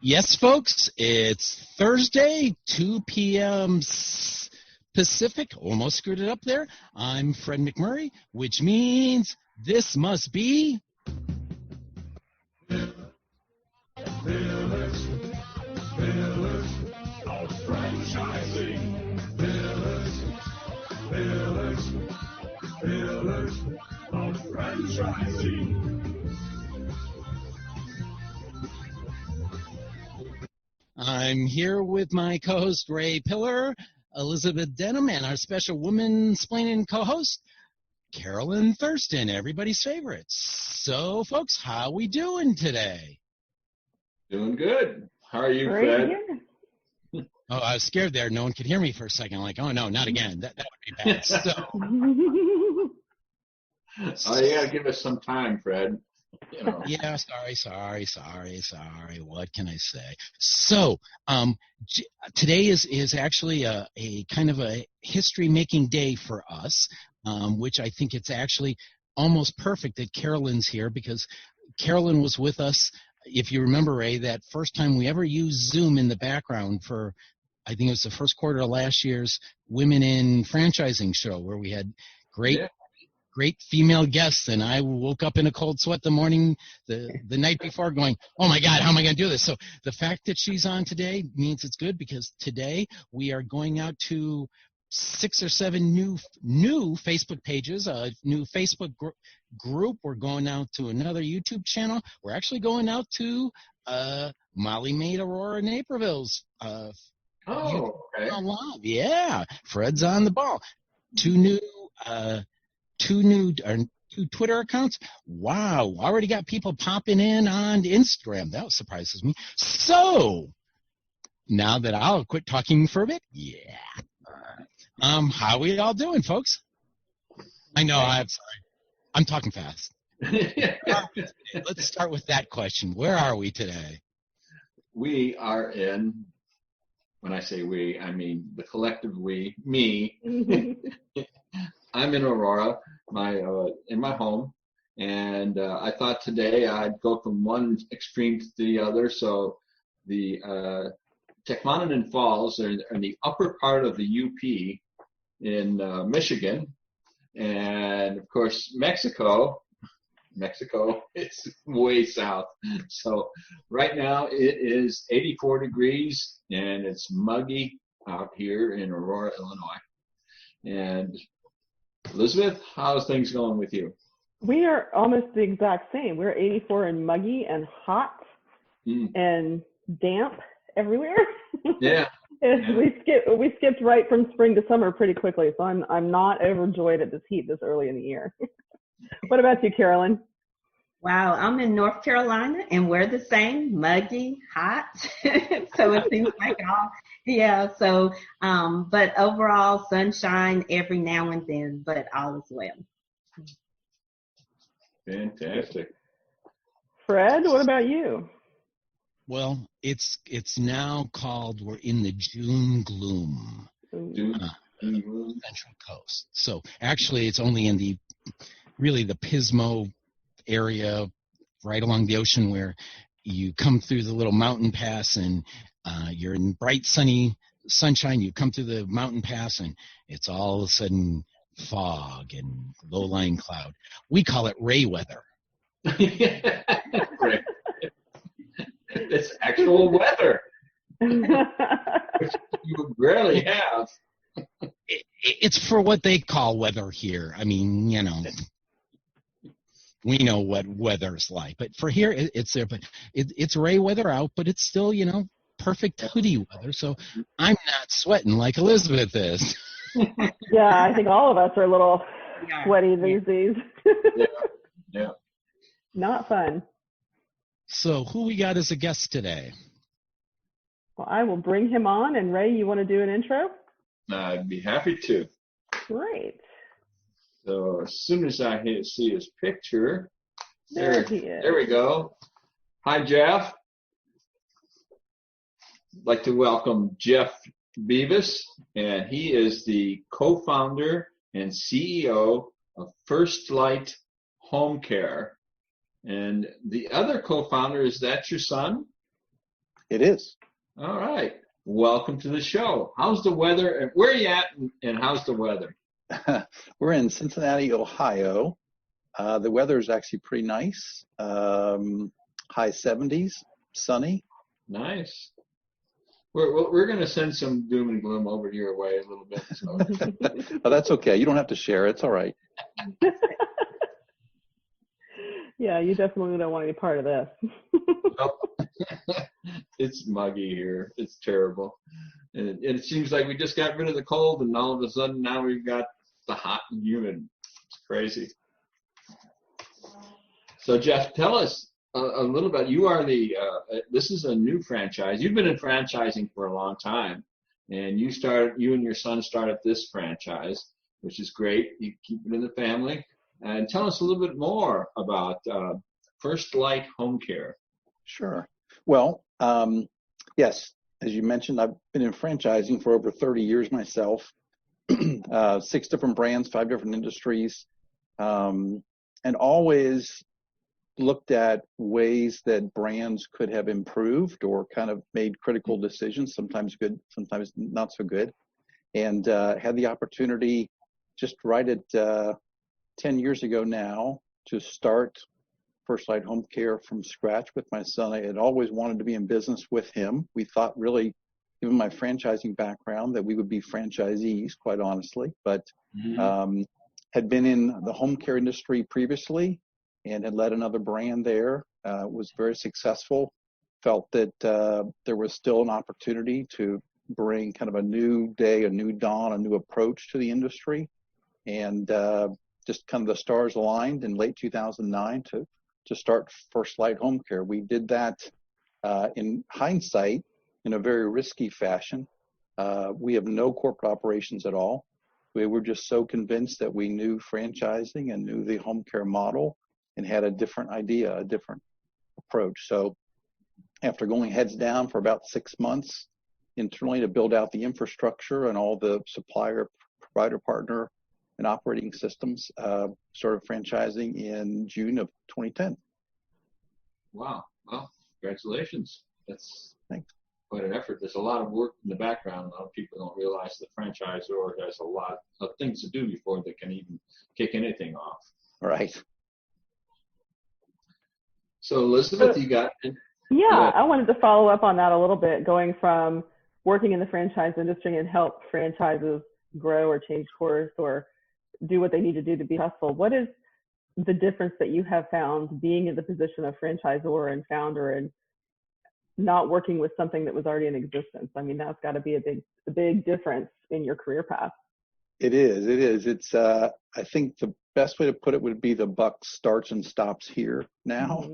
Yes, folks, it's Thursday, 2 p.m. Pacific. Almost screwed it up there. I'm Fred McMurray, which means this must be... Bevis of franchising. Bevis of franchising. I'm here with my co-host, Ray Pillar, Elizabeth Denham, and our special WomanSplaining co-host, Carolyn Thurston, everybody's favorite. So, folks, how we doing today? Doing good. How are you, Fred? Oh, I was scared there. No one could hear me for a second. I'm like, oh, no, not again. That would be bad. Oh, you got to give us some time, Fred. You know. Yeah, sorry. What can I say? So, today is actually a kind of a history-making day for us, which I think it's actually almost perfect that Carolyn's here, because Carolyn was with us, if you remember, Ray, that first time we ever used Zoom in the background for, I think it was the first quarter of last year's Women in Franchising show, where we had great female guests, and I woke up in a cold sweat the morning, the night before, going, oh my God, how am I going to do this? So the fact that she's on today means it's good, because today we are going out to 6 or 7 new Facebook pages, a new Facebook group. We're going out to another YouTube channel. We're actually going out to Molly Maid Aurora-Naperville's okay. live. Yeah, Fred's on the ball. Two new Twitter accounts. Wow, already got people popping in on Instagram. That surprises me. So now that I'll quit talking for a bit, how are we all doing, folks? I know, I'm talking fast. Let's start with that question. Where are we today? We are in, when I say we, I mean the collective we, me. I'm in Aurora, in my home, and I thought today I'd go from one extreme to the other. So the Tecumseh Falls are in the upper part of the UP in Michigan, and of course Mexico is way south. So right now it is 84 degrees and it's muggy out here in Aurora, Illinois. And Elizabeth, how's things going with you? We are almost the exact same. We're 84 and muggy and hot and damp everywhere. Yeah. We skipped right from spring to summer pretty quickly, so I'm not overjoyed at this heat this early in the year. What about you, Carolyn? Wow, I'm in North Carolina, and we're the same, muggy, hot. So it seems like but overall sunshine every now and then, but all is well. Fantastic. Fred, what about you? Well, it's now called, we're in the June gloom. Central Coast. So actually it's only in the Pismo area right along the ocean, where you come through the little mountain pass and you're in bright sunshine. You come through the mountain pass and it's all of a sudden fog and low-lying cloud. We call it Ray weather. It's actual weather, which you rarely have. It's for what they call weather here. I mean, we know what weather's like, but for here it's there. But it's Ray weather out, but it's still, perfect hoodie weather. So I'm not sweating like Elizabeth is. Yeah, I think all of us are a little sweaty these days. Yeah. Not fun. So who we got as a guest today? Well, I will bring him on. And Ray, you want to do an intro? I'd be happy to. Great. So as soon as I see his picture, there he is. There we go. Hi, Jeff. I'd like to welcome Jeff Bevis, and he is the co-founder and CEO of FirstLight Home Care. And the other co-founder, is that your son? It is. All right. Welcome to the show. How's the weather? And where are you at? And how's the weather? We're in Cincinnati, Ohio. The weather is actually pretty nice. High 70s, sunny. Nice. We're going to send some doom and gloom over your way a little bit. So. Oh, that's okay. You don't have to share. It's all right. Yeah, you definitely don't want to be part of this. It's muggy here. It's terrible. And it seems like we just got rid of the cold, and all of a sudden now we've got the hot and humid. It's crazy. So, Jeff, tell us a little bit. You are this is a new franchise. You've been in franchising for a long time, and you and your son started this franchise, which is great. You keep it in the family. And tell us a little bit more about FirstLight Home Care. Sure. Well, yes, as you mentioned, I've been in franchising for over 30 years myself, 6 different brands, 5 different industries, and always looked at ways that brands could have improved or kind of made critical decisions, sometimes good, sometimes not so good, and had the opportunity just right at 10 years ago now to start FirstLight Home Care from scratch with my son. I had always wanted to be in business with him. We thought really, given my franchising background, that we would be franchisees, quite honestly, but had been in the home care industry previously and had led another brand there, was very successful, felt that there was still an opportunity to bring kind of a new day, a new dawn, a new approach to the industry. And just kind of the stars aligned in late 2009 to start FirstLight Home Care. We did that in hindsight in a very risky fashion. We have no corporate operations at all. We were just so convinced that we knew franchising and knew the home care model and had a different idea, a different approach. So after going heads down for about 6 months internally to build out the infrastructure and all the supplier, provider partner, and operating systems, started franchising in June of 2010. Wow. Well, congratulations. That's Thanks. Quite an effort. There's a lot of work in the background. A lot of people don't realize the franchisor has a lot of things to do before they can even kick anything off. Right. So, Elizabeth, you got... Yeah, I wanted to follow up on that a little bit, going from working in the franchise industry and help franchises grow or change course or do what they need to do to be successful. What is the difference that you have found being in the position of franchisor and founder and not working with something that was already in existence? I mean, that's got to be a big difference in your career path. It is. It's, I think the best way to put it would be the buck starts and stops here now.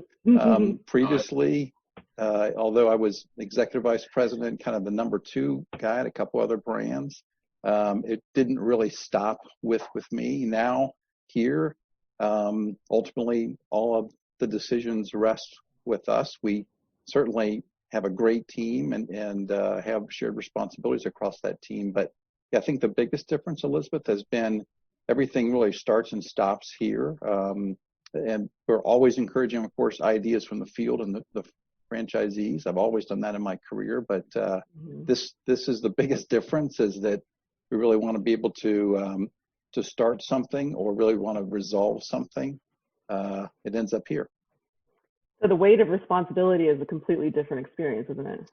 Previously, although I was executive vice president, kind of the number 2 guy at a couple other brands, it didn't really stop with me. Now here, ultimately, all of the decisions rest with us. We certainly have a great team and have shared responsibilities across that team. But I think the biggest difference, Elizabeth, has been everything really starts and stops here. And we're always encouraging, of course, ideas from the field and the franchisees. I've always done that in my career, but this is the biggest difference, is that we really want to be able to start something or really want to resolve something. It ends up here. So the weight of responsibility is a completely different experience, isn't it?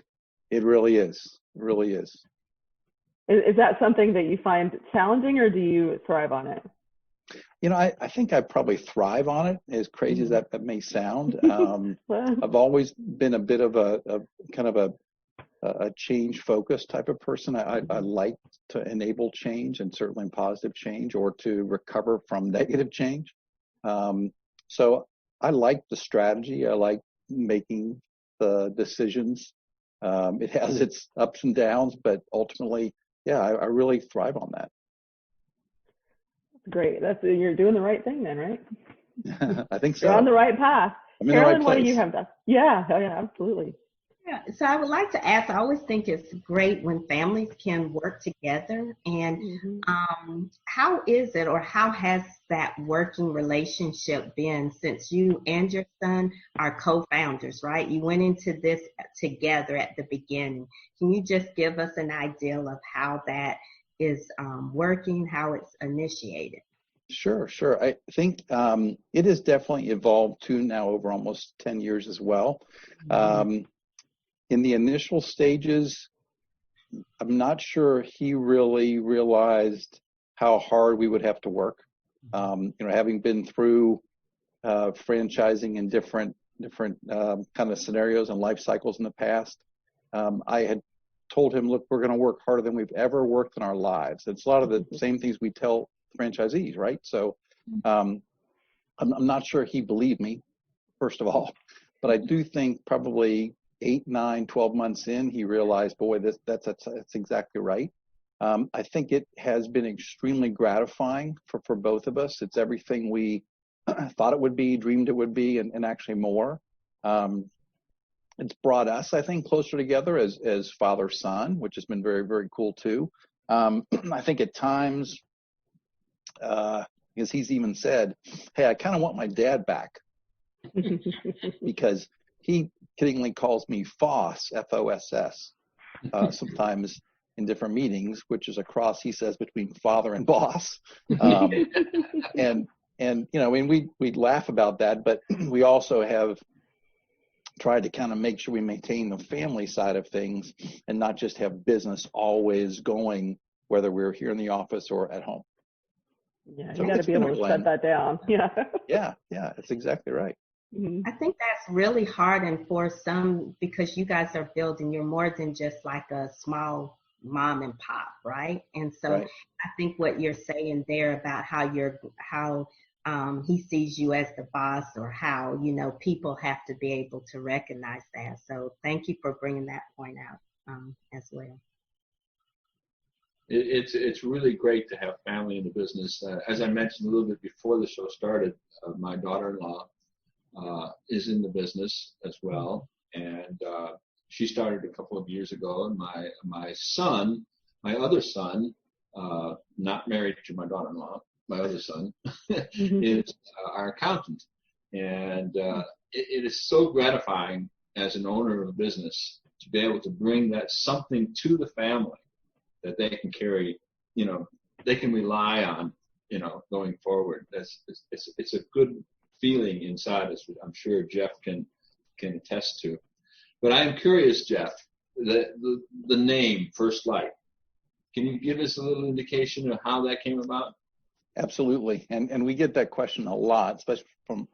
It really is. It really is. Is that something that you find challenging, or do you thrive on it? You know, I think I probably thrive on it, as crazy as that may sound. I've always been a bit of a kind of a change focused type of person. I like to enable change, and certainly positive change, or to recover from negative change. So I like the strategy. I like making the decisions. It has its ups and downs, but ultimately, yeah, I really thrive on that. Great. You're doing the right thing then, right? I think so. You're on the right path. I'm in Carolyn, the right what place. do you have done? Yeah, absolutely. Yeah, so I would like to ask, I always think it's great when families can work together. And how is it, or how has that working relationship been since you and your son are co-founders, right? You went into this together at the beginning. Can you just give us an idea of how that is working, how it's initiated? Sure. I think it has definitely evolved too now over almost 10 years as well. In the initial stages, I'm not sure he really realized how hard we would have to work. Having been through franchising in different kind of scenarios and life cycles in the past, I had told him, look, we're going to work harder than we've ever worked in our lives. It's a lot of the same things we tell franchisees, right? So I'm not sure he believed me, first of all, but I do think probably 8, 9, 12 months in, he realized, boy, that's exactly right. I think it has been extremely gratifying for both of us. It's everything we thought it would be, dreamed it would be, and actually more. It's brought us, I think, closer together as father-son, which has been very, very cool too. I think at times, because he's even said, hey, I kind of want my dad back, because he kiddingly calls me Foss, F-O-S-S, sometimes in different meetings, which is a cross, he says, between father and boss. And we laugh about that, but we also have tried to kind of make sure we maintain the family side of things and not just have business always going, whether we're here in the office or at home. Yeah, So you got to be able to shut that down. Yeah. Yeah, that's exactly right. I think that's really hard, and for some, because you guys are building, you're more than just like a small mom and pop, right? And so Right. I think what you're saying there about how he sees you as the boss, or how, people have to be able to recognize that. So thank you for bringing that point out as well. It's really great to have family in the business. As I mentioned a little bit before the show started, my daughter-in-law is in the business as well, and she started a couple of years ago. And my other son, not married to my daughter-in-law, my other son is our accountant, and it is so gratifying as an owner of a business to be able to bring that something to the family that they can carry, they can rely on, going forward. It's a good feeling inside us. I'm sure Jeff can attest to. But I'm curious, Jeff, the name FirstLight. Can you give us a little indication of how that came about? Absolutely, and we get that question a lot, especially from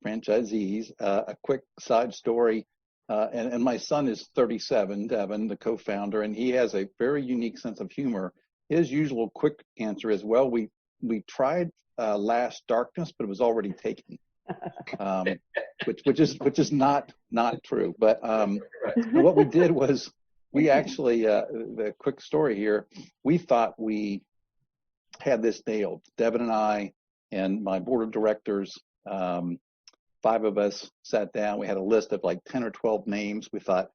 franchisees. A quick side story, and my son is 37, Devin, the co-founder, and he has a very unique sense of humor. His usual quick answer is, well, we tried Last Darkness, but it was already taken, which is not true. But what we did was, we actually, the quick story here, we thought we had this nailed. Devin and I and my board of directors, 5 of us sat down. We had a list of like 10 or 12 names. We thought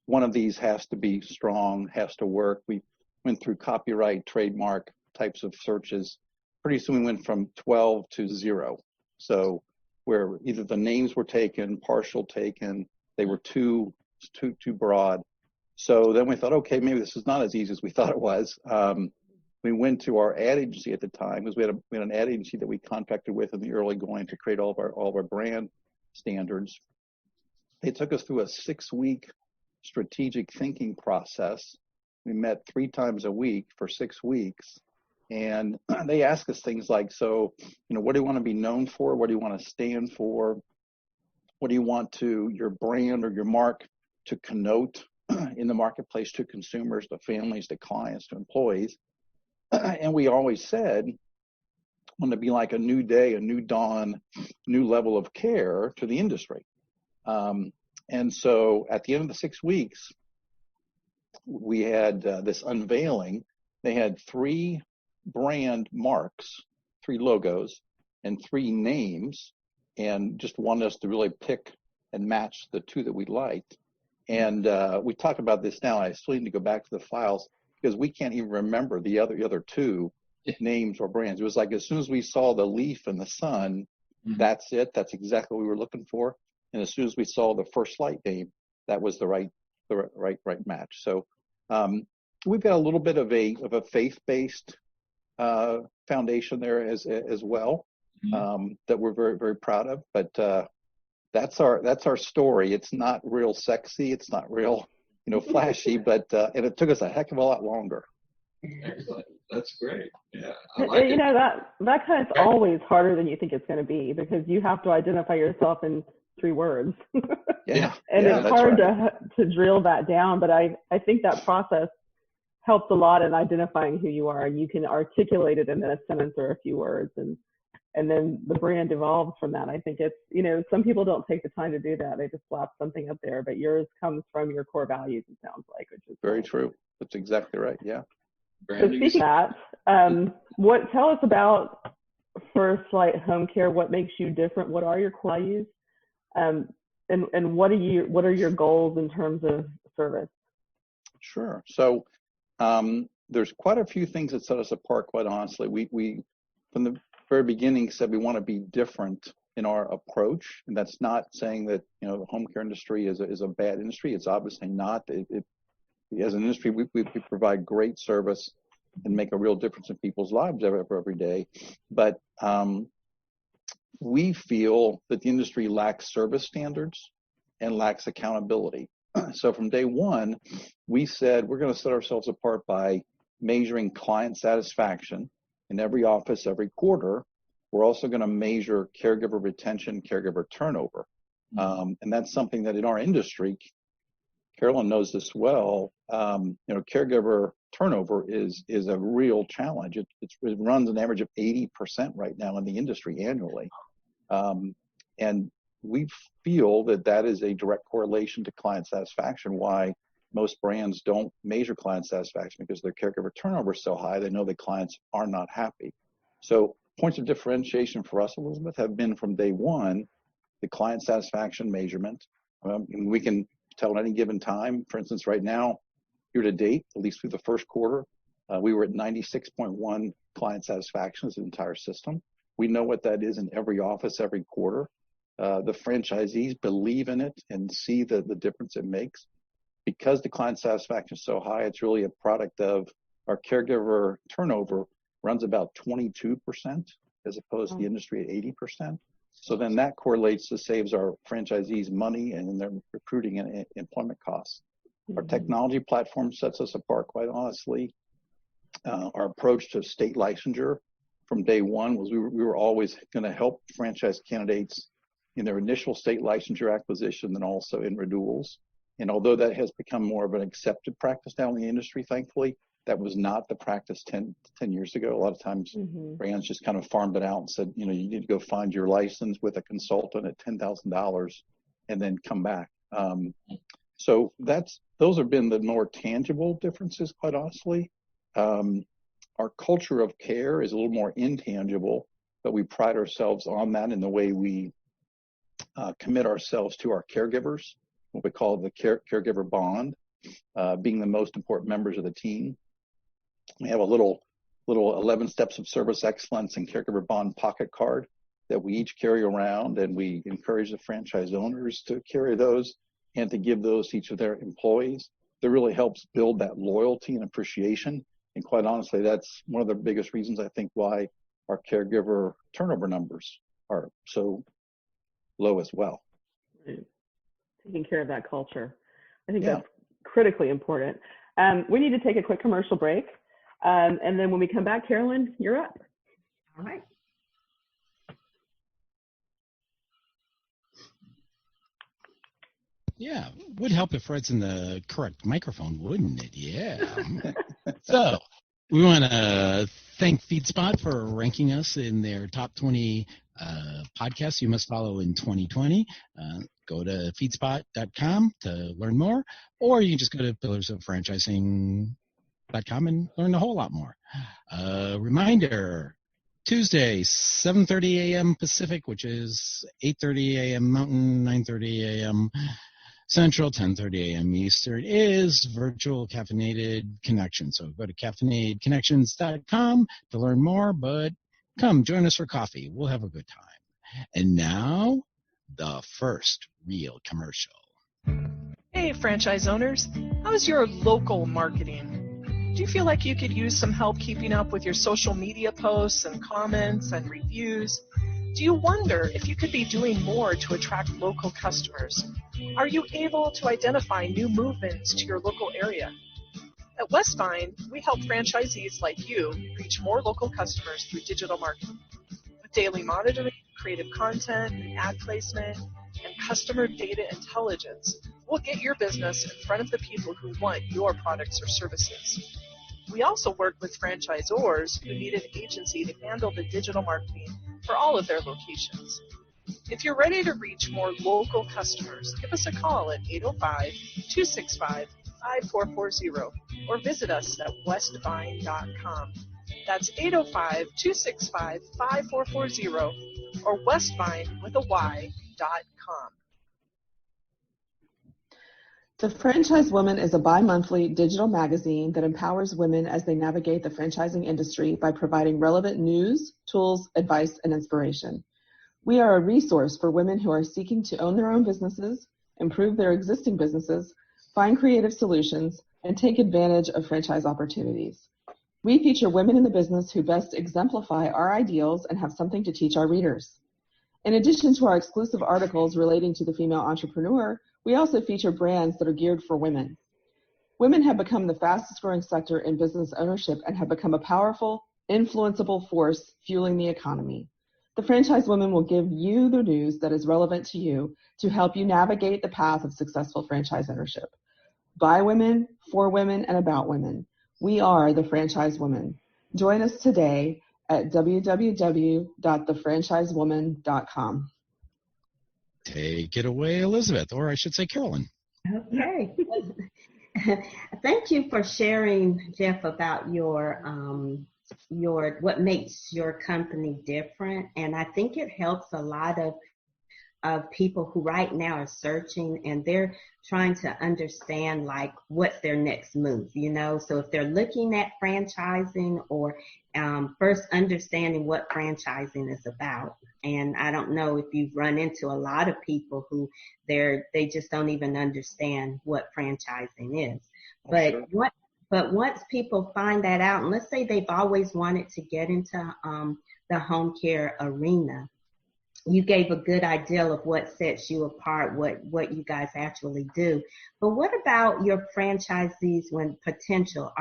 one of these has to be strong, has to work. We went through copyright, trademark types of searches. Pretty soon we went from 12 to 0. So where either the names were taken, partial taken, they were too broad. So then we thought, okay, maybe this is not as easy as we thought it was. We went to our ad agency at the time, because we had an ad agency that we contracted with in the early going to create all of our brand standards. They took us through a 6-week strategic thinking process. We met 3 times a week for 6 weeks, and they asked us things like, so, what do you want to be known for? What do you want to stand for? What do you want your brand or your mark to connote in the marketplace to consumers, to families, to clients, to employees? And we always said, want to be like a new day, a new dawn, new level of care to the industry. And so at the end of the 6 weeks, we had this unveiling. They had 3 brand marks, 3 logos, and 3 names, and just wanted us to really pick and match the 2 that we liked. And we talk about this now. I still need to go back to the files because we can't even remember the other two names or brands. It was like as soon as we saw the leaf and the sun, that's it. That's exactly what we were looking for. And as soon as we saw the FirstLight name, that was the right match. So we've got a little bit of a faith-based foundation there as well that we're very, very proud of. But that's our story. It's not real sexy. It's not real, flashy. But and it took us a heck of a lot longer. Excellent. That's great. Yeah, I like it. That kind of always harder than you think it's going to be because you have to identify yourself in 3 words. Yeah. And yeah, it's hard right. to drill that down, but I think that process helps a lot in identifying who you are, and you can articulate it in a sentence or a few words, and then the brand evolves from that. I think it's, some people don't take the time to do that. They just slap something up there, but yours comes from your core values, it sounds like, which is very true. That's exactly right. Yeah. So speaking of that, tell us about FirstLight Home Care. What makes you different? What are your core values? And what are your goals in terms of service? Sure. So there's quite a few things that set us apart, quite honestly. We from the very beginning said we want to be different in our approach, and that's not saying that the home care industry is a bad industry. It's obviously not. As an industry, we provide great service and make a real difference in people's lives every day. But we feel that the industry lacks service standards and lacks accountability. So from day one, we said we're going to set ourselves apart by measuring client satisfaction in every office every quarter. We're also going to measure caregiver retention, caregiver turnover. And that's something that in our industry, Carolyn knows this well, caregiver turnover is a real challenge. It runs an average of 80% right now in the industry annually. And we feel that is a direct correlation to client satisfaction, why most brands don't measure client satisfaction, because their caregiver turnover is so high, they know the clients are not happy. So points of differentiation for us, Elizabeth, have been from day one, the client satisfaction measurement. And we can tell at any given time, for instance, right now, year to date, at least through the first quarter, we were at 96.1 client satisfaction as the entire system. We know what that is in every office, every quarter. The franchisees believe in it and see the difference it makes. Because the client satisfaction is so high, it's really a product of our caregiver turnover runs about 22% as opposed to the industry at 80%. So then that correlates to saves our franchisees money and their recruiting and employment costs. Our technology platform sets us apart, quite honestly. Our approach to state licensure from day one was we were always going to help franchise candidates in their initial state licensure acquisition and also in renewals. And although that has become more of an accepted practice now in the industry, thankfully, that was not the practice 10 years ago. A lot of times brands just kind of farmed it out and said, you need to go find your license with a consultant at $10,000 and then come back. So those have been the more tangible differences, quite honestly. Our culture of care is a little more intangible, but we pride ourselves on that in the way we commit ourselves to our caregivers, what we call the Caregiver Bond, being the most important members of the team. We have a little 11 steps of service excellence and Caregiver Bond pocket card that we each carry around, and we encourage the franchise owners to carry those and to give those to each of their employees. That really helps build that loyalty and appreciation. And quite honestly, that's one of the biggest reasons I think why our caregiver turnover numbers are so low as well. Taking care of that culture. I think that's critically important. We need to take a quick commercial break. And then when we come back, Carolyn, you're up. All right. Yeah, would help if Fred's in the correct microphone, wouldn't it? Yeah. So we want to thank FeedSpot for ranking us in their top 20 podcasts you must follow in 2020. Go to feedspot.com to learn more, or you can just go to pillarsoffranchising.com and learn a whole lot more. Reminder, Tuesday, 7:30 a.m. Pacific, which is 8:30 a.m. Mountain, 9:30 a.m. Central, 10:30 a.m. Eastern, is virtual caffeinated connection. So go to caffeinatedconnections.com to learn more, but come join us for coffee. We'll have a good time. And now, the first real commercial. Hey, franchise owners, how's your local marketing? Do you feel like you could use some help keeping up with your social media posts and comments and reviews? Do you wonder if you could be doing more to attract local customers? Are you able to identify new movements to your local area? At Westvyne, we help franchisees like you reach more local customers through digital marketing. With daily monitoring, creative content, ad placement, and customer data intelligence, we'll get your business in front of the people who want your products or services. We also work with franchisors who need an agency to handle the digital marketing for all of their locations. If you're ready to reach more local customers, give us a call at 805-265-5440 or visit us at westvyne.com. That's 805-265-5440 or westvyne with a Y.com. The Franchise Woman is a bi-monthly digital magazine that empowers women as they navigate the franchising industry by providing relevant news, tools, advice, and inspiration. We are a resource for women who are seeking to own their own businesses, improve their existing businesses, find creative solutions, and take advantage of franchise opportunities. We feature women in the business who best exemplify our ideals and have something to teach our readers. In addition to our exclusive articles relating to the female entrepreneur, we also feature brands that are geared for women. Women have become the fastest growing sector in business ownership and have become a powerful, influenceable force fueling the economy. The Franchise Woman will give you the news that is relevant to you to help you navigate the path of successful franchise ownership. By women, for women, and about women. We are the Franchise Woman. Join us today at www.thefranchisewoman.com. Take it away, Elizabeth, or I should say Carolyn. Okay. Thank you for sharing, Jeff, about your what makes your company different. And I think it helps a lot of people who right now are searching and they're trying to understand like what's their next move, you know. So if they're looking at franchising or first understanding what franchising is about. And I don't know if you've run into a lot of people who they just don't even understand what franchising is. But sure. But once people find that out, and let's say they've always wanted to get into the home care arena, you gave a good idea of what sets you apart, what you guys actually do. But what about your franchisees when potential?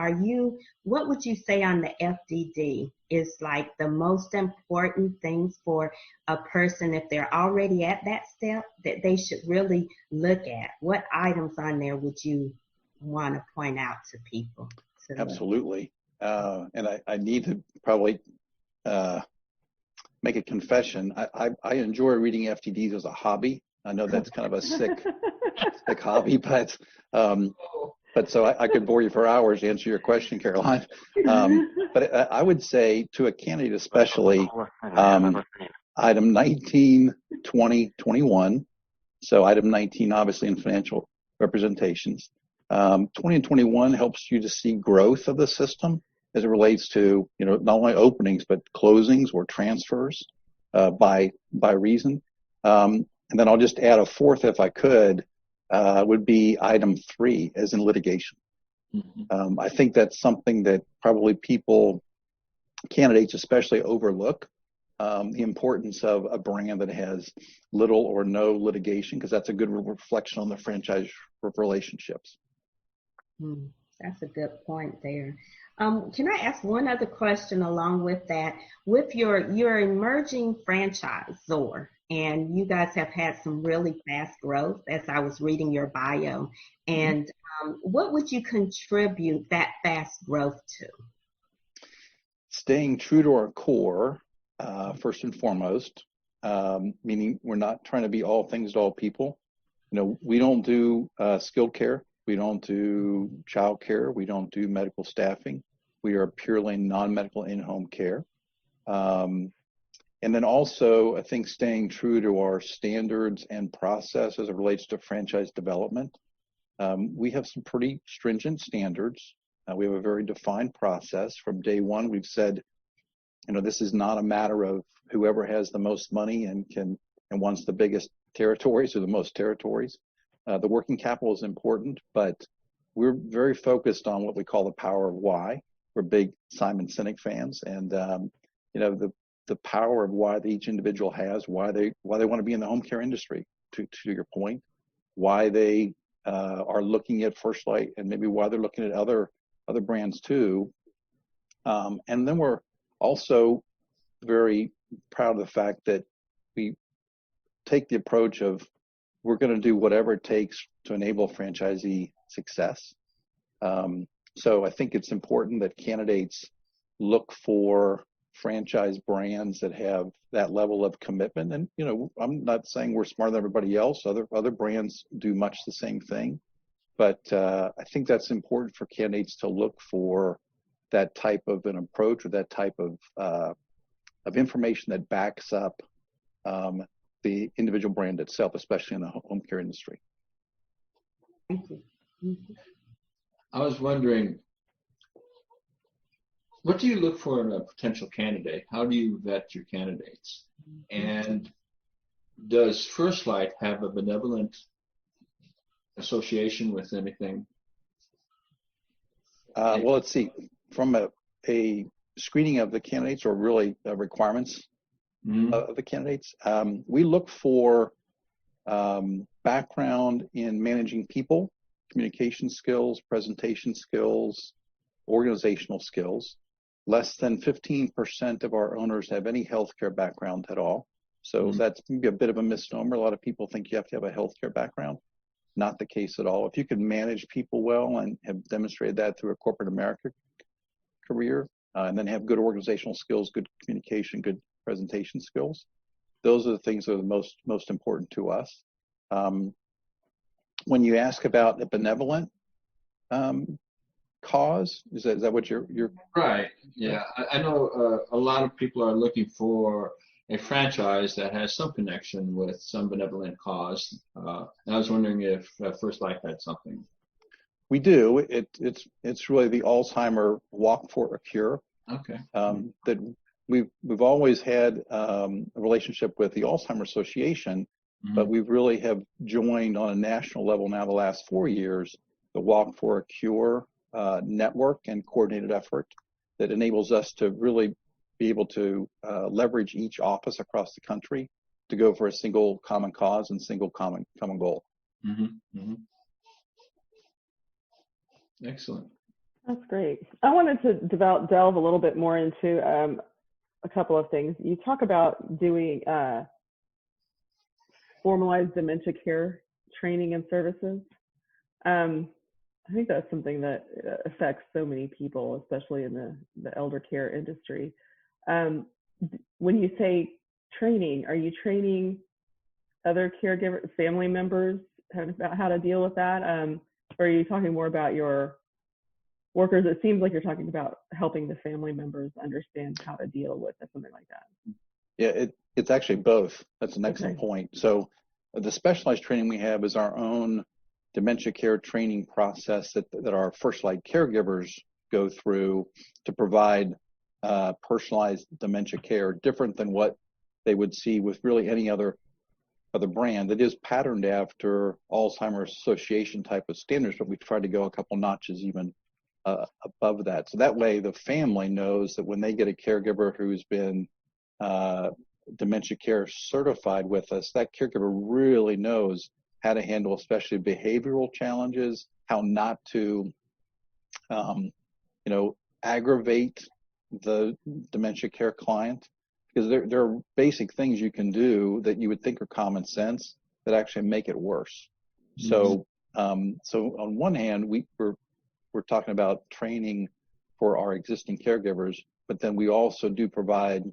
What would you say on the FDD is like the most important things for a person if they're already at that step that they should really look at? What items on there would you want to point out to people? Absolutely. And I need to probably make a confession. I enjoy reading FDDs as a hobby. I know that's kind of a sick hobby, but so I could bore you for hours to answer your question, Caroline. But I would say to a candidate especially, item 19, 20, 21. So item 19, obviously in financial representations. 20 and 21 helps you to see growth of the system as it relates to, not only openings, but closings or transfers by reason. And then I'll just add a fourth, if I could, would be item 3, as in litigation. Mm-hmm. I think that's something that probably candidates especially overlook, the importance of a brand that has little or no litigation, because that's a good reflection on the franchise relationships. That's a good point there. Can I ask one other question along with that? With your emerging franchisor, and you guys have had some really fast growth as I was reading your bio, and what would you contribute that fast growth to? Staying true to our core, first and foremost, meaning we're not trying to be all things to all people. We don't do skilled care. We don't do child care. We don't do medical staffing. We are purely non-medical in-home care. And And then also, I think staying true to our standards and process as it relates to franchise development. We have some pretty stringent standards. We have a very defined process. From day one, we've said, this is not a matter of whoever has the most money and wants the biggest territories or the most territories. The working capital is important, but we're very focused on what we call the power of why. We're big Simon Sinek fans, and the power of why each individual has, why they want to be in the home care industry. To your point, why they are looking at FirstLight, and maybe why they're looking at other brands too. And then we're also very proud of the fact that we take the approach of we're going to do whatever it takes to enable franchisee success. So I think it's important that candidates look for franchise brands that have that level of commitment. And, I'm not saying we're smarter than everybody else. Other brands do much the same thing. But I think that's important for candidates to look for that type of an approach or that type of information that backs up the individual brand itself, especially in the home care industry. Thank you. Mm-hmm. I was wondering, what do you look for in a potential candidate? How do you vet your candidates? And does FirstLight have a benevolent association with anything? Well, let's see. From a screening of the candidates, or really requirements of the candidates, we look for background in managing people, communication skills, presentation skills, organizational skills. Less than 15% of our owners have any healthcare background at all. So that's maybe a bit of a misnomer. A lot of people think you have to have a healthcare background. Not the case at all. If you can manage people well and have demonstrated that through a corporate America career, and then have good organizational skills, good communication, good presentation skills, those are the things that are the most important to us. When you ask about a benevolent cause, is that what you're right? Yeah, I know a lot of people are looking for a franchise that has some connection with some benevolent cause. And I was wondering if FirstLight had something. We do. It's really the Alzheimer Walk for a Cure. Okay. That we've always had a relationship with the Alzheimer's Association, but we really have joined on a national level now the last 4 years the Walk for a Cure network and coordinated effort that enables us to really be able to leverage each office across the country to go for a single common cause and single common goal. Excellent. That's great. I wanted to delve a little bit more into a couple of things. You talk about doing formalized dementia care training and services. I think that's something that affects so many people, especially in the elder care industry. When you say training, are you training other caregiver family members about how to deal with that? Or are you talking more about your workers? It seems like you're talking about helping the family members understand how to deal with something like that. Yeah, it's actually both. That's an excellent point. So the specialized training we have is our own dementia care training process that our FirstLight caregivers go through to provide personalized dementia care, different than what they would see with really any other brand. It is patterned after Alzheimer's Association type of standards, but we try to go a couple notches even above that. So that way the family knows that when they get a caregiver who's been dementia care certified with us, that caregiver really knows how to handle especially behavioral challenges, how not to aggravate the dementia care client, because there are basic things you can do that you would think are common sense that actually make it worse. So on one hand, we're talking about training for our existing caregivers, but then we also do provide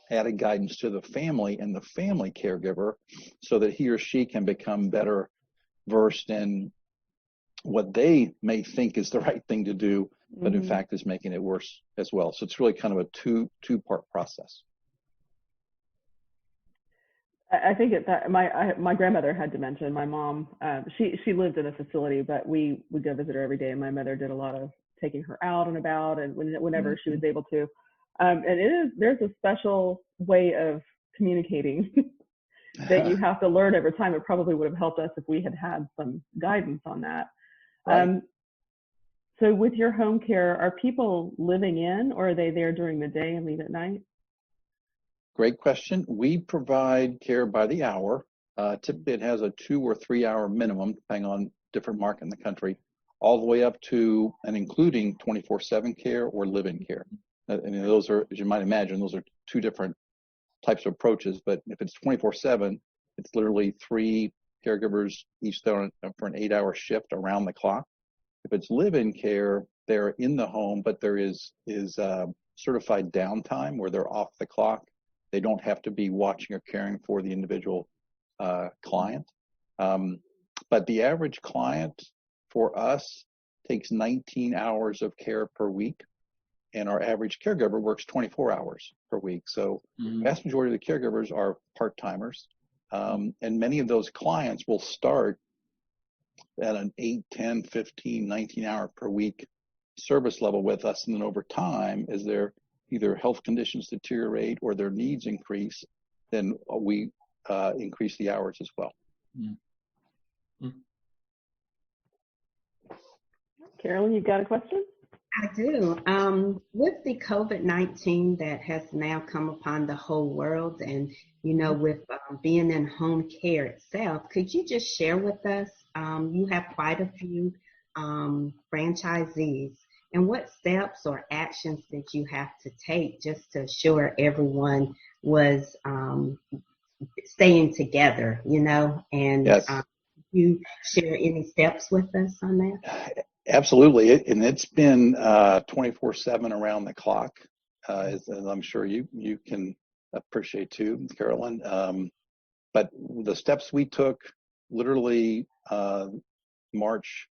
added guidance to the family and the family caregiver so that he or she can become better versed in what they may think is the right thing to do, but in fact is making it worse as well. So it's really kind of a two-part process. I think my grandmother had dementia. My mom, she lived in a facility, but we would go visit her every day. And my mother did a lot of taking her out and about, and whenever she was able to. And there's a special way of communicating that you have to learn over time. It probably would have helped us if we had had some guidance on that. Right. So with your home care, are people living in, or are they there during the day and leave at night? Great question. We provide care by the hour. Typically, it has a 2 or 3 hour minimum, depending on different market in the country, all the way up to and including 24/7 care or live-in care. And those are, as you might imagine, those are two different types of approaches. But if it's 24/7, it's literally 3 caregivers each there for an 8-hour shift around the clock. If it's live-in care, they're in the home, but there is certified downtime where they're off the clock. They don't have to be watching or caring for the individual client. But the average client for us takes 19 hours of care per week, and our average caregiver works 24 hours per week. So the vast majority of the caregivers are part-timers, and many of those clients will start at an 8, 10, 15, 19 hour per week service level with us, and then over time, as their either health conditions deteriorate or their needs increase, then we increase the hours as well. Carolyn, you've got a question? I do. With the COVID-19 that has now come upon the whole world, and with being in home care itself, could you just share with us? You have quite a few franchisees, and what steps or actions did you have to take just to assure everyone was staying together? And yes. You share any steps with us on that? Absolutely, and it's been 24/7 around the clock, as I'm sure you can appreciate too, Carolyn. But the steps we took, literally March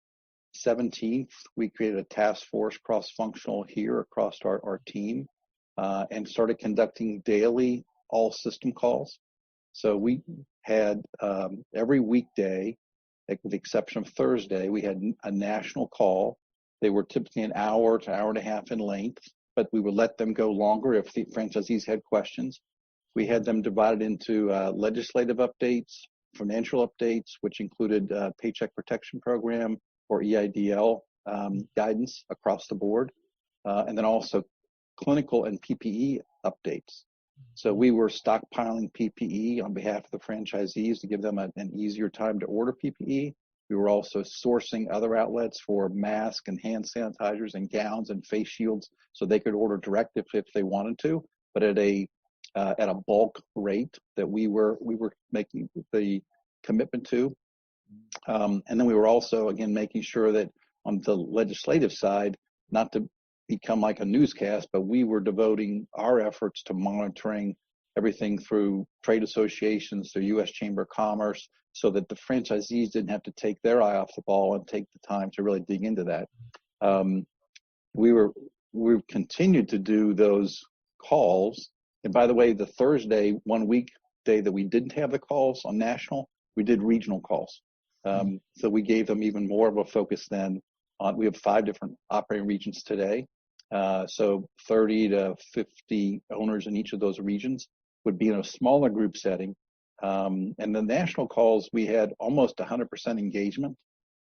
17th, we created a task force cross-functional here across our team, and started conducting daily all system calls. So we had every weekday, with the exception of Thursday, we had a national call. They were typically an hour to hour and a half in length, but we would let them go longer if the franchisees had questions. We had them divided into legislative updates, financial updates, which included Paycheck Protection Program or EIDL guidance across the board, and then also clinical and PPE updates. So we were stockpiling PPE on behalf of the franchisees to give them an easier time to order PPE. We were also sourcing other outlets for masks and hand sanitizers and gowns and face shields so they could order direct if they wanted to, but at a bulk rate that we were making the commitment to. And then we were also, again, making sure that on the legislative side, not to become like a newscast, but we were devoting our efforts to monitoring everything through trade associations, through U.S. Chamber of Commerce, so that the franchisees didn't have to take their eye off the ball and take the time to really dig into that. We continued to do those calls. And by the way, the Thursday, 1 weekday that we didn't have the calls on national, we did regional calls. So we gave them even more of a focus than on. We have 5 different operating regions today. So 30 to 50 owners in each of those regions would be in a smaller group setting. And the national calls, we had almost 100% engagement.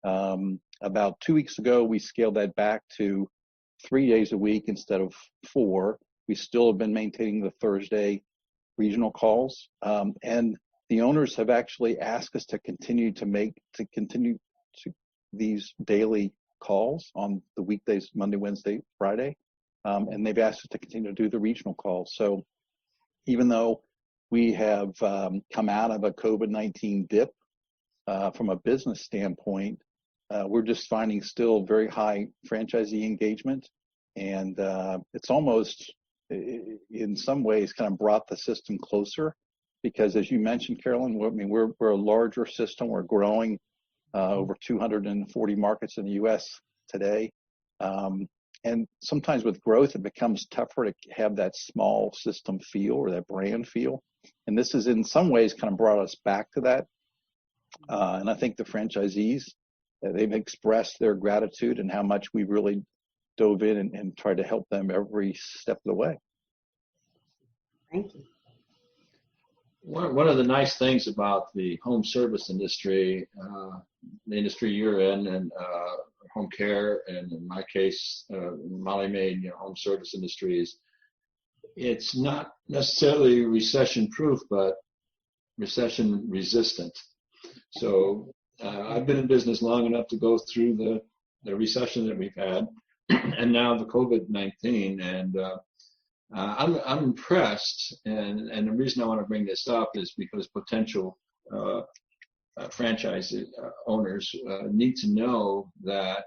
About 2 weeks ago, we scaled that back to 3 days a week instead of 4. We still have been maintaining the Thursday regional calls. And the owners have actually asked us to continue these daily calls on the weekdays, Monday, Wednesday, Friday. And they've asked us to continue to do the regional calls. So even though we have come out of a COVID-19 dip from a business standpoint, we're just finding still very high franchisee engagement. And it's almost, in some ways, kind of brought the system closer. Because as you mentioned, Carolyn, we're a larger system. We're growing over 240 markets in the U.S. today. And sometimes with growth, it becomes tougher to have that small system feel or that brand feel. And this is in some ways kind of brought us back to that. And I think the franchisees, they've expressed their gratitude and how much we really dove in and tried to help them every step of the way. Thank you. One of the nice things about the home service industry, the industry you're in, and home care, and in my case, Molly Maid, home service industry, is it's not necessarily recession-proof, but recession-resistant. So I've been in business long enough to go through the recession that we've had, and now the COVID-19, and I'm impressed, and the reason I want to bring this up is because potential franchise owners need to know that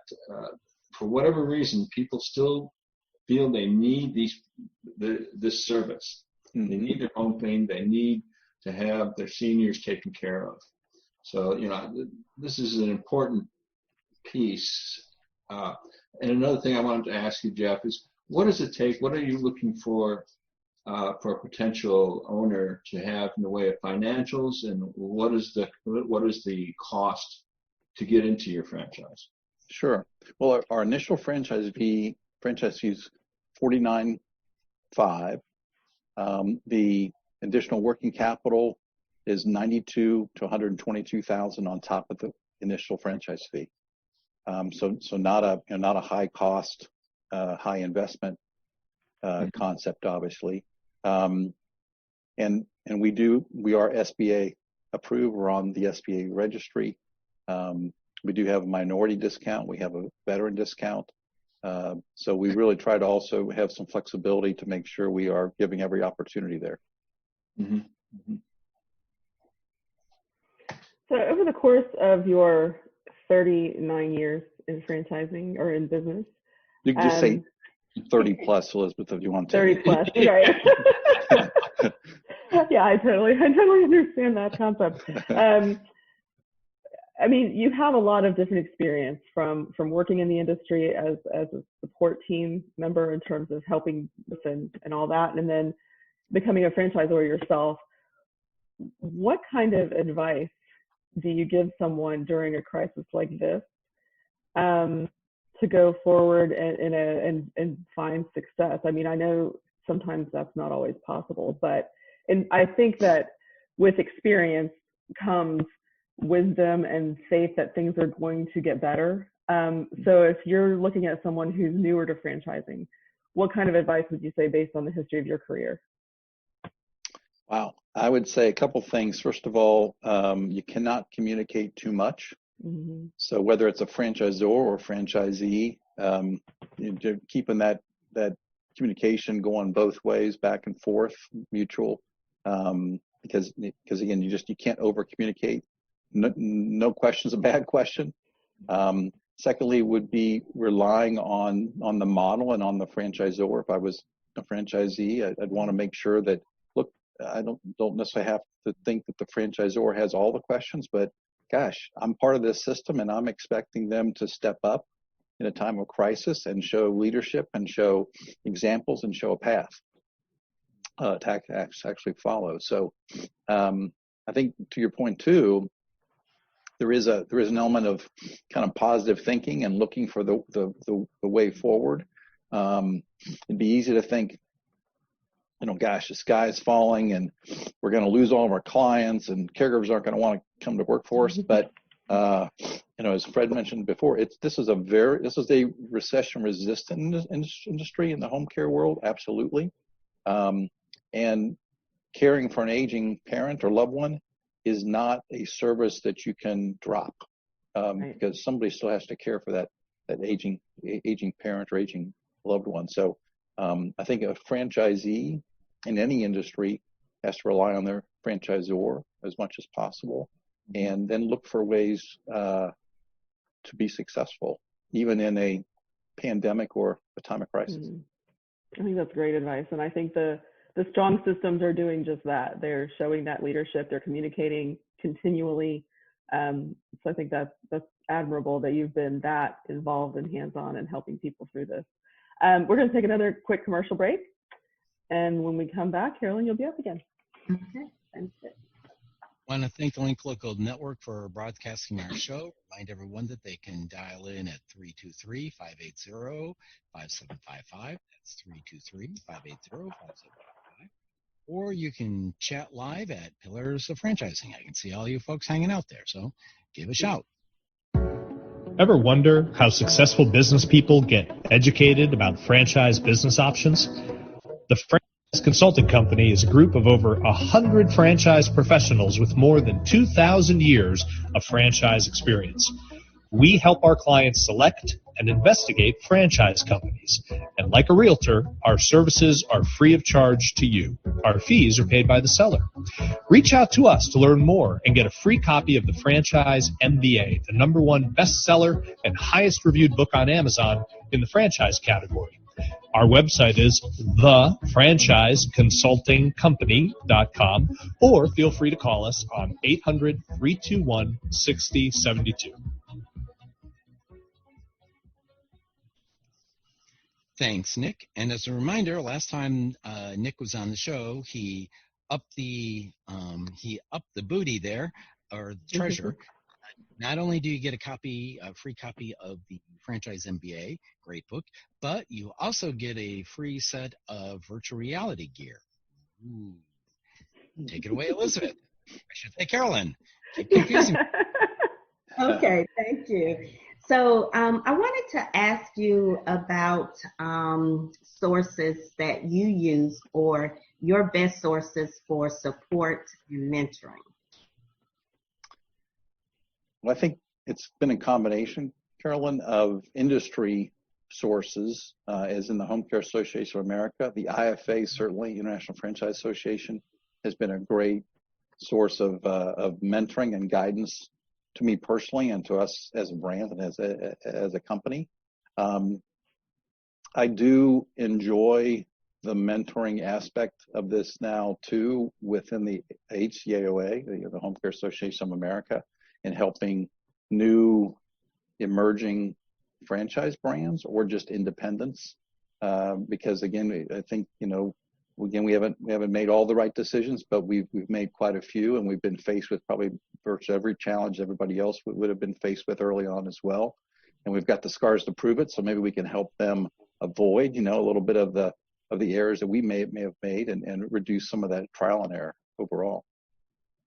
for whatever reason, people still feel they need this service. Mm-hmm. They need their home cleaned. They need to have their seniors taken care of. So, this is an important piece. And another thing I wanted to ask you, Jeff, is what does it take? What are you looking for a potential owner to have in the way of financials, and what is the cost to get into your franchise? Sure. Well, our initial franchise fee is $49,500. The additional working capital is $92,000 to $122,000 on top of the initial franchise fee. So not a high cost, high investment concept, obviously. And we are SBA approved. We're on the SBA registry. We do have a minority discount. We have a veteran discount. So we really try to also have some flexibility to make sure we are giving every opportunity there. Mm-hmm. Mm-hmm. So over the course of your 39 years in franchising or in business, you can just say 30 plus, Elizabeth, if you want to. 30 plus, right? Yeah, I totally understand that concept. I mean, you have a lot of different experience from working in the industry as a support team member in terms of helping with and all that, and then becoming a franchisor yourself. What kind of advice do you give someone during a crisis like this to go forward and find success? I mean, I know sometimes that's not always possible, and I think that with experience comes wisdom and faith that things are going to get better. So if you're looking at someone who's newer to franchising, what kind of advice would you say based on the history of your career? Wow. I would say a couple things. First of all, you cannot communicate too much. Mm-hmm. So whether it's a franchisor or franchisee, keeping that communication going both ways, back and forth, mutual, because again, you can't over communicate. No question's a bad question. Secondly, would be relying on the model and on the franchisor. If I was a franchisee, I'd want to make sure that, look, I don't necessarily have to think that the franchisor has all the questions, but gosh, I'm part of this system and I'm expecting them to step up in a time of crisis and show leadership and show examples and show a path to actually follow. So I think to your point too, there is an element of kind of positive thinking and looking for the way forward. It'd be easy to think, gosh, the sky is falling and we're going to lose all of our clients and caregivers aren't going to want to come to work for us. But as Fred mentioned before, this is a recession-resistant industry in the home care world, absolutely. And caring for an aging parent or loved one is not a service that you can drop, because somebody still has to care for that aging parent or aging loved one. So I think a franchisee in any industry has to rely on their franchisor as much as possible, and then look for ways to be successful, even in a pandemic or a time of crisis. I think that's great advice, and I think the strong systems are doing just that. They're showing that leadership. They're communicating continually. So I think that's admirable that you've been that involved and hands-on in helping people through this. We're going to take another quick commercial break. And when we come back, Carolyn, you'll be up again. Okay, sounds good. I want to thank the Link Local Network for broadcasting our show. Remind everyone that they can dial in at 323-580-5755. That's 323-580-5755. Or you can chat live at Pillars of Franchising. I can see all you folks hanging out there, so give a shout. Ever wonder how successful business people get educated about franchise business options? The Franchise Consulting Company is a group of over 100 franchise professionals with more than 2,000 years of franchise experience. We help our clients select and investigate franchise companies. And like a realtor, our services are free of charge to you. Our fees are paid by the seller. Reach out to us to learn more and get a free copy of the Franchise MBA, the #1 bestseller and highest reviewed book on Amazon in the franchise category. Our website is thefranchiseconsultingcompany.com, or feel free to call us on 800-321-6072. Thanks, Nick. And as a reminder, last time Nick was on the show, he upped the booty there, or the treasure. Not only do you get a free copy of the Franchise MBA, great book, but you also get a free set of virtual reality gear. Ooh. Take it away, Elizabeth. I should say Carolyn. Keep confusing me. Okay, thank you. So I wanted to ask you about sources that you use, or your best sources for support and mentoring. Well, I think it's been a combination, Carolyn, of industry sources, as in the Home Care Association of America. The IFA, certainly, International Franchise Association, has been a great source of mentoring and guidance to me personally and to us as a brand and as a company. I do enjoy the mentoring aspect of this now too within the HCAOA, the Home Care Association of America, in helping new emerging franchise brands or just independents. Because again, I think, we haven't made all the right decisions, but we've made quite a few, and we've been faced with probably virtually every challenge everybody else would have been faced with early on as well. And we've got the scars to prove it, so maybe we can help them avoid, a little bit of the errors that we may have made, and reduce some of that trial and error overall.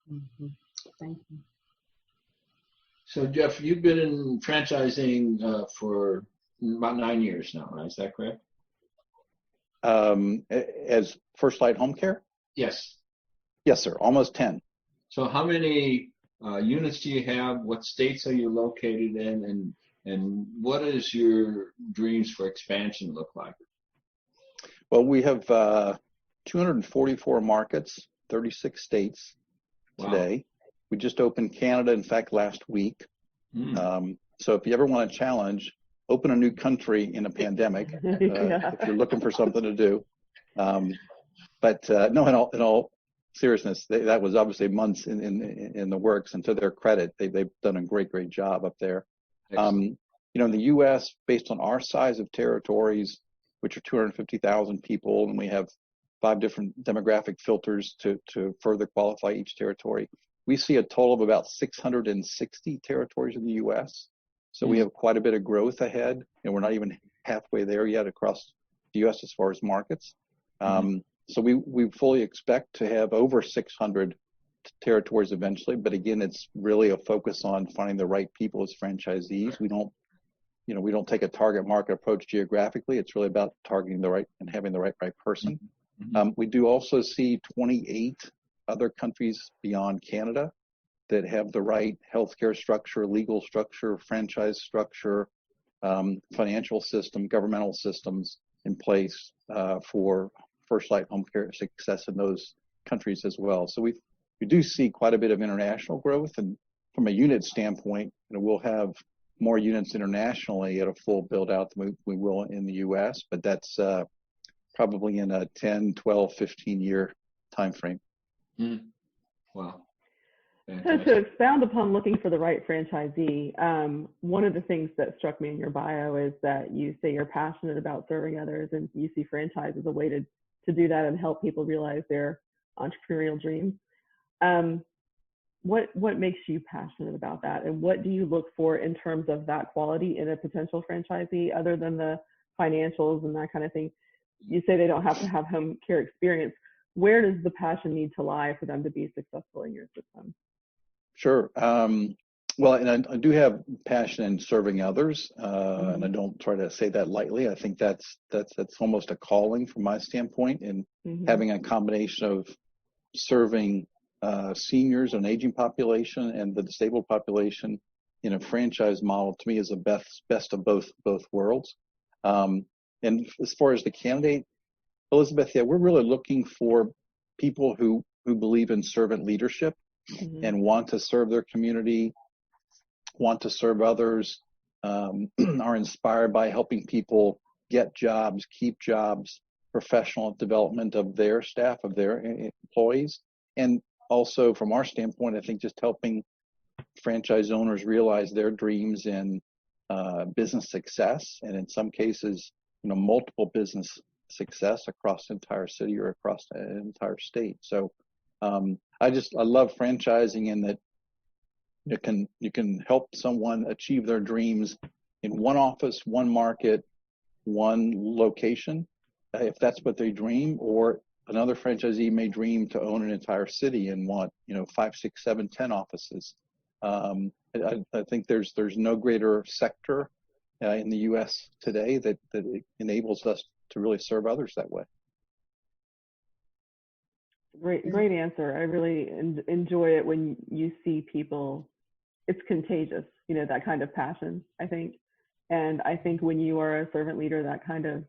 Mm-hmm. Thank you. So Jeff, you've been in franchising for about 9 years now, right? Is that correct? As FirstLight Home Care? Yes. Yes, sir. Almost 10. So how many units do you have? What states are you located in? And what is your dreams for expansion look like? Well, we have 244 markets, 36 states today. Wow. We just opened Canada, in fact, last week. So if you ever want a challenge, open a new country in a pandemic, if you're looking for something to do. But no, in all seriousness, that was obviously months in the works, and to their credit, they've done a great job up there. In the U.S., based on our size of territories, which are 250,000 people, and we have 5 different demographic filters to further qualify each territory, we see a total of about 660 territories in the U.S. So we have quite a bit of growth ahead, and we're not even halfway there yet across the U.S. as far as markets. So we fully expect to have over 600 territories eventually. But again, it's really a focus on finding the right people as franchisees. We don't take a target market approach geographically. It's really about targeting the right and having the right person. We do also see 28 other countries beyond Canada that have the right healthcare structure, legal structure, franchise structure, financial system, governmental systems in place for FirstLight Home Care success in those countries as well. So we do see quite a bit of international growth, and from a unit standpoint, we'll have more units internationally at a full build out than we will in the U.S., but that's probably in a 10, 12, 15-year time frame. Wow. So to expound upon looking for the right franchisee, one of the things that struck me in your bio is that you say you're passionate about serving others, and you see franchise as a way to do that and help people realize their entrepreneurial dreams. What makes you passionate about that, and what do you look for in terms of that quality in a potential franchisee, other than the financials and that kind of thing? You say they don't have to have home care experience. Where does the passion need to lie for them to be successful in your system? Sure. Well, and I do have passion in serving others, and I don't try to say that lightly. I think that's almost a calling from my standpoint, in having a combination of serving seniors, an aging population, and the disabled population in a franchise model. To me, is the best of both worlds. And as far as the candidate, Elizabeth, yeah, we're really looking for people who believe in servant leadership and want to serve their community, want to serve others, are inspired by helping people get jobs, keep jobs, professional development of their staff, of their employees. And also from our standpoint, I think just helping franchise owners realize their dreams in business success, and in some cases, multiple business success across the entire city or across the entire state. So I love franchising in that you can help someone achieve their dreams in one office, one market, one location, if that's what they dream. Or another franchisee may dream to own an entire city and want 5, 6, 7, 10 offices. I think there's no greater sector in the U.S. today that enables us to really serve others that way. Great answer. I really enjoy it when you see people. It's contagious, that kind of passion, I think. And I think when you are a servant leader, that kind of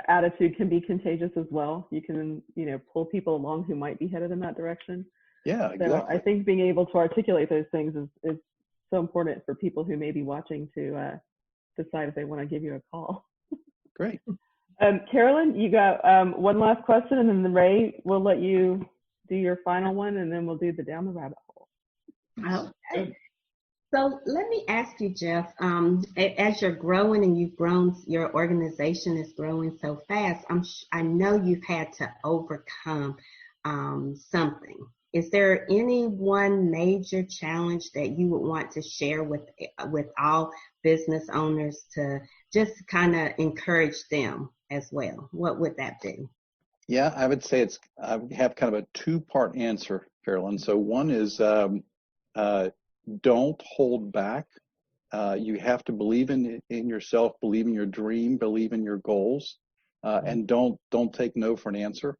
attitude can be contagious as well. You can, pull people along who might be headed in that direction. Yeah, exactly. So I think being able to articulate those things is so important for people who may be watching to decide if they want to give you a call. Great. Carolyn, you got one last question, and then Ray, we'll let you do your final one, and then we'll do the down the rabbit hole. Okay. So let me ask you, Jeff, as you're growing and you've grown, your organization is growing so fast, I know you've had to overcome something. Is there any one major challenge that you would want to share with all business owners to just kind of encourage them as well? What would that be? Yeah, I would say I have kind of a two-part answer, Carolyn. So one is don't hold back. You have to believe in yourself, believe in your dream, believe in your goals, and don't take no for an answer.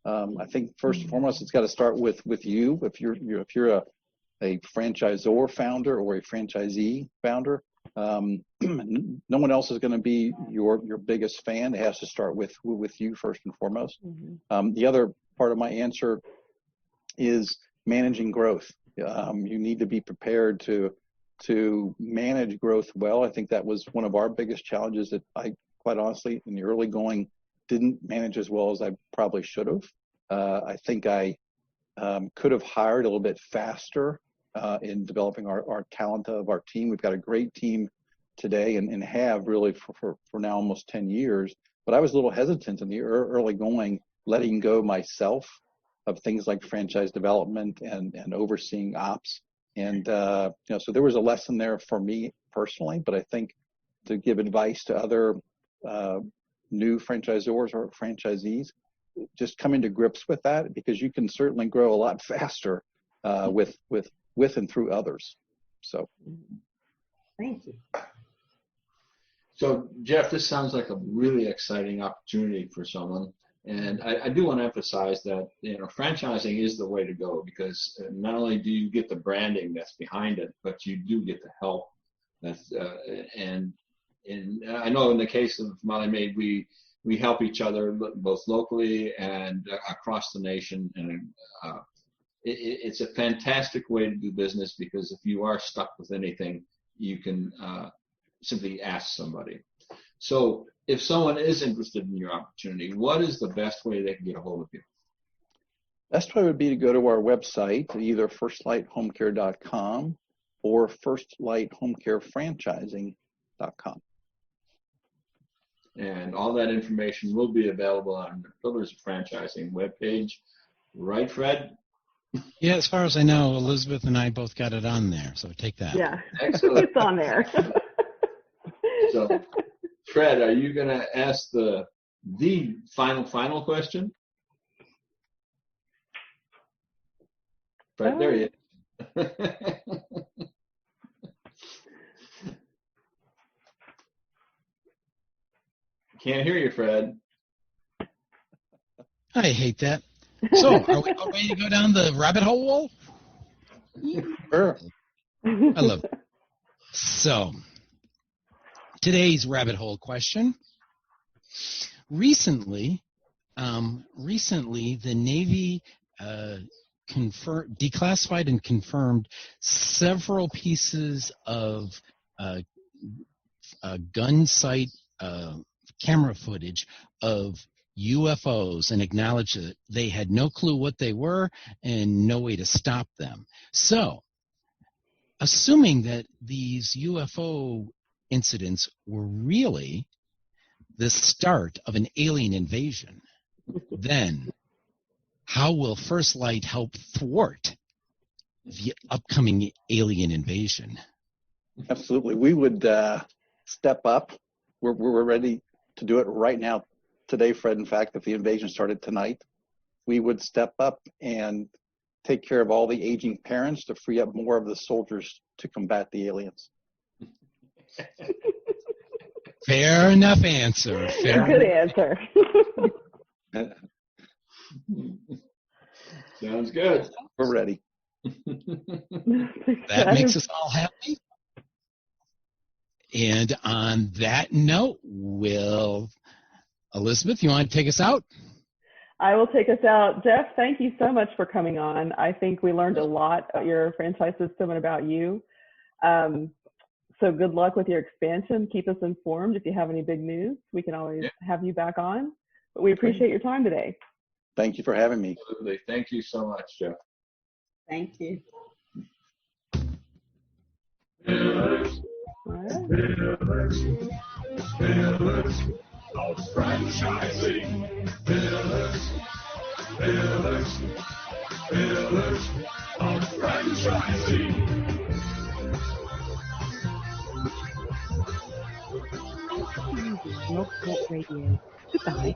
I think first and foremost, it's got to start with you. If you're a franchisor founder or a franchisee founder, no one else is going to be your biggest fan. It has to start with you first and foremost. The other part of my answer is managing growth. You need to be prepared to manage growth well. I think that was one of our biggest challenges that I, quite honestly, in the early going, didn't manage as well as I probably should have. I think I could have hired a little bit faster in developing our talent of our team. We've got a great team today and have really for now almost 10 years. But I was a little hesitant in the early going, letting go myself of things like franchise development and overseeing ops. And, so there was a lesson there for me personally, but I think to give advice to other new franchisors or franchisees, just coming to grips with that, because you can certainly grow a lot faster with and through others. So. Thank you. So Jeff, this sounds like a really exciting opportunity for someone. And I do want to emphasize that, franchising is the way to go, because not only do you get the branding that's behind it, but you do get the help. And I know in the case of Molly Maid, we help each other both locally and across the nation. And it's a fantastic way to do business, because if you are stuck with anything, you can simply ask somebody. So if someone is interested in your opportunity, what is the best way they can get a hold of you? Best way would be to go to our website, either FirstLightHomeCare.com or FirstLightHomeCareFranchising.com. And all that information will be available on the Pillars of Franchising webpage. Right, Fred? Yeah, as far as I know, Elizabeth and I both got it on there, so take that. Yeah, Excellent. it's on there. So, Fred, are you going to ask the final question? Fred, there he is. Can't hear you, Fred. I hate that. So, are we all ready to go down the rabbit hole? Sure. I love it. So, today's rabbit hole question. Recently, the Navy declassified and confirmed several pieces of gun sight camera footage of UFOs and acknowledged that they had no clue what they were and no way to stop them. So, assuming that these UFO incidents were really the start of an alien invasion, then how will FirstLight help thwart the upcoming alien invasion? Absolutely. We would step up. We're ready to do it right now. Today, Fred, in fact, if the invasion started tonight, we would step up and take care of all the aging parents to free up more of the soldiers to combat the aliens. Fair enough answer. Good answer. Sounds good. We're ready. That makes us all happy. And on that note, Elizabeth, you want to take us out? I will take us out. Jeff, thank you so much for coming on. I think we learned a lot about your franchise system and about you. So good luck with your expansion. Keep us informed. If you have any big news, we can always have you back on. But we appreciate your time today. Thank you for having me. Absolutely. Thank you so much, Jeff. Thank you. Bevis, Bevis, Bevis, of franchising. Bevis, Bevis, Bevis, of franchising. Smoke Radio. Goodbye.